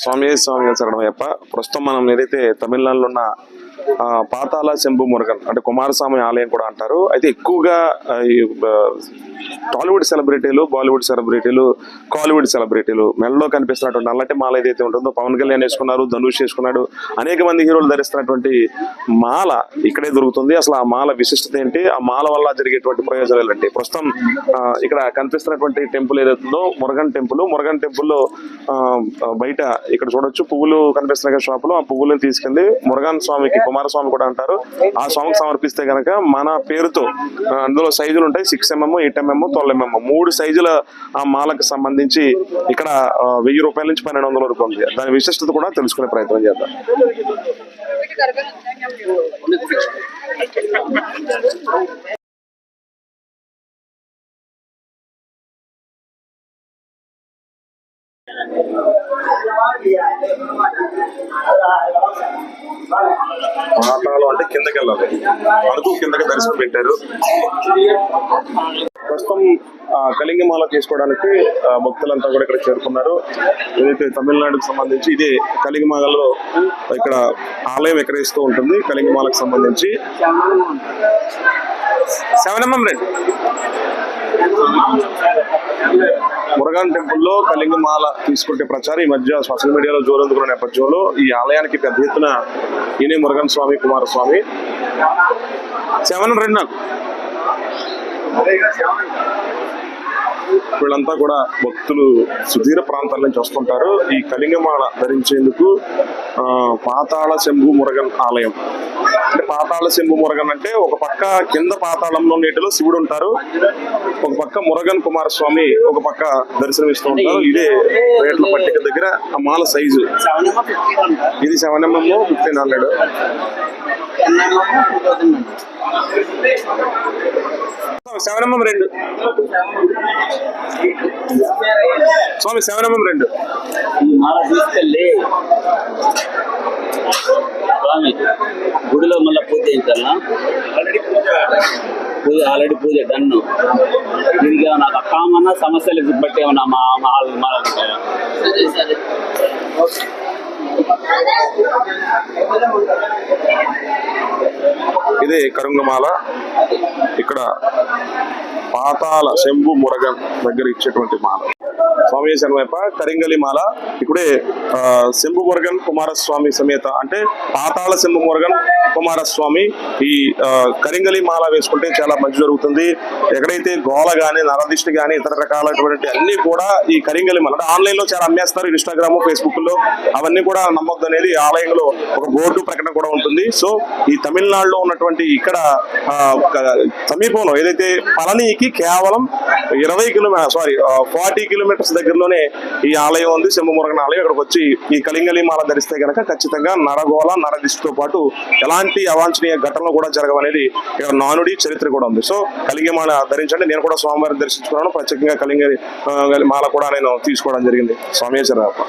స్వామి శరణమయ్యప్ప. ప్రస్తుతం మనం ఏదైతే తమిళనాడులో ఉన్న పాతాళ శంభు మురుగన్ అంటే కుమారస్వామి ఆలయం కూడా అంటారు. అయితే ఎక్కువగా టాలీవుడ్ సెలబ్రిటీలు, బాలీవుడ్ సెలబ్రిటీలు, కాలీవుడ్ సెలబ్రిటీలు మెడలో కనిపిస్తున్నటువంటి నల్లటి మాల ఏదైతే ఉంటుందో, పవన్ కళ్యాణ్ వేసుకున్నారు, ధనుష్ వేసుకున్నాడు, అనేక మంది హీరోలు ధరిస్తున్నటువంటి మాల ఇక్కడే దొరుకుతుంది. అసలు ఆ మాల విశిష్టత ఏంటి, ఆ మాల వల్ల జరిగేటువంటి ప్రయోజనాలు ఏంటి? ప్రస్తుతం ఇక్కడ కనిపిస్తున్నటువంటి టెంపుల్ ఏదైతుందో మురుగన్ టెంపుల్. మురుగన్ టెంపుల్లో బయట ఇక్కడ చూడొచ్చు పువ్వులు కనిపిస్తున్నాయి షాప్ లో. ఆ పువ్వులను తీసుకెళ్లి మురుగన్ స్వామికి, కుమారస్వామి కూడా అంటారు, ఆ స్వామికి సమర్పిస్తే కనుక మన పేరుతో అందులో సైజులు ఉంటాయి. 6mm, 8mm, 12mm 3 సైజుల ఆ మాలకు సంబంధించి ఇక్కడ 1000 రూపాయల నుంచి 1200 వరకు ఉంది. దాని విశిష్టత కూడా తెలుసుకునే ప్రయత్నం చేద్దాం. పాతాళం అంటే కిందకి వెళ్ళాలి, మనకు కిందకి దర్శనం పెట్టారు. ప్రస్తుతం కలింగమాల తీసుకోవడానికి భక్తులంతా కూడా ఇక్కడ చేరుకున్నారు. ఏదైతే తమిళనాడుకు సంబంధించి ఇదే కలింగమాలలో ఇక్కడ ఆలయం విక్రయిస్తూ ఉంటుంది. కలింగమాలకు సంబంధించి 7mm రేట్ మురుగన్ టెంపుల్లో కలింగమాల తీసుకుంటే ప్రచారం ఈ మధ్య సోషల్ మీడియాలో జోరందుకున్న నేపథ్యంలో ఈ ఆలయానికి పెద్ద ఎత్తున ఈయన మురుగన్ స్వామి, కుమారస్వామి 7 నాకు వీళ్ళంతా కూడా భక్తులు సుదూర ప్రాంతాల నుంచి వస్తుంటారు ఈ కలింగమాల ధరించేందుకు. పాతాళ శంభు మురుగన్ ఆలయం అంటే పాతాళ శంభు మురుగన్ అంటే ఒక పక్క కింద పాతాళంలో నీటిలో శివుడు ఉంటారు, ఒక పక్క మురుగన్ కుమారస్వామి ఒక పక్క దర్శనమిస్తూ ఉంటారు. ఇదే రేట్ల పట్టిక దగ్గర ఆ మాల సైజు ఇది 7mm 1500. సెవెనమ్మ 2 స్వామి 7mm 2 తీసుకెళ్ళి స్వామి గుడిలో మళ్ళీ పూజ చేయించాలా? పూజ ఆల్రెడీ పూజ డన్ను. దీనికి నాకు కామన్నా సమస్యలకు బట్టి ఏమన్నా మాల ఇదే కరుంగమాల. ఇక్కడ పాతాళ శంభు మురుగన్ దగ్గర ఇచ్చేటువంటి మాల. స్వామి శరణమయ్యప్ప కరింగలి మాల. ఇప్పుడే శంభు మురుగన్ కుమారస్వామి సమేత అంటే పాతాళ శంభు మురుగన్ కుమారస్వామి ఈ కరింగలి మాల వేసుకుంటే చాలా మంచి జరుగుతుంది. ఎక్కడైతే గోల గాని, నరదిష్టి గాని, ఇతర రకాలైనటువంటి అన్ని కూడా ఈ కరింగలి మాల ఆన్లైన్ లో చాలా అమ్మేస్తారు. ఇన్స్టాగ్రామ్, ఫేస్బుక్ లో అవన్నీ కూడా నమ్మొద్దు అనేది ఆలయంలో ఒక బోర్డు ప్రకటన కూడా ఉంటుంది. సో ఈ తమిళనాడులో ఉన్నటువంటి ఇక్కడ సమీపంలో ఏదైతే పళనికి కేవలం 40 కిలోమీటర్స్ దగ్గరలోనే ఈ ఆలయం ఉంది, శంభు మురుగన్ ఆలయం. ఇక్కడికి వచ్చి ఈ కలింగలి మాల ధరిస్తే కనుక ఖచ్చితంగా నరగోళ, నరదిష్టితో పాటు ఎలాంటి అవాంఛనీయ ఘటనలు కూడా జరగవనేది ఇక్కడ నానుడి చరిత్ర కూడా ఉంది. సో కలింగమాల ధరించండి. నేను కూడా స్వామివారిని దర్శించుకున్నాను. ప్రత్యేకంగా కలింగలి మాల కూడా నేను తీసుకోవడం జరిగింది. స్వామి శరణమయ్యప్ప.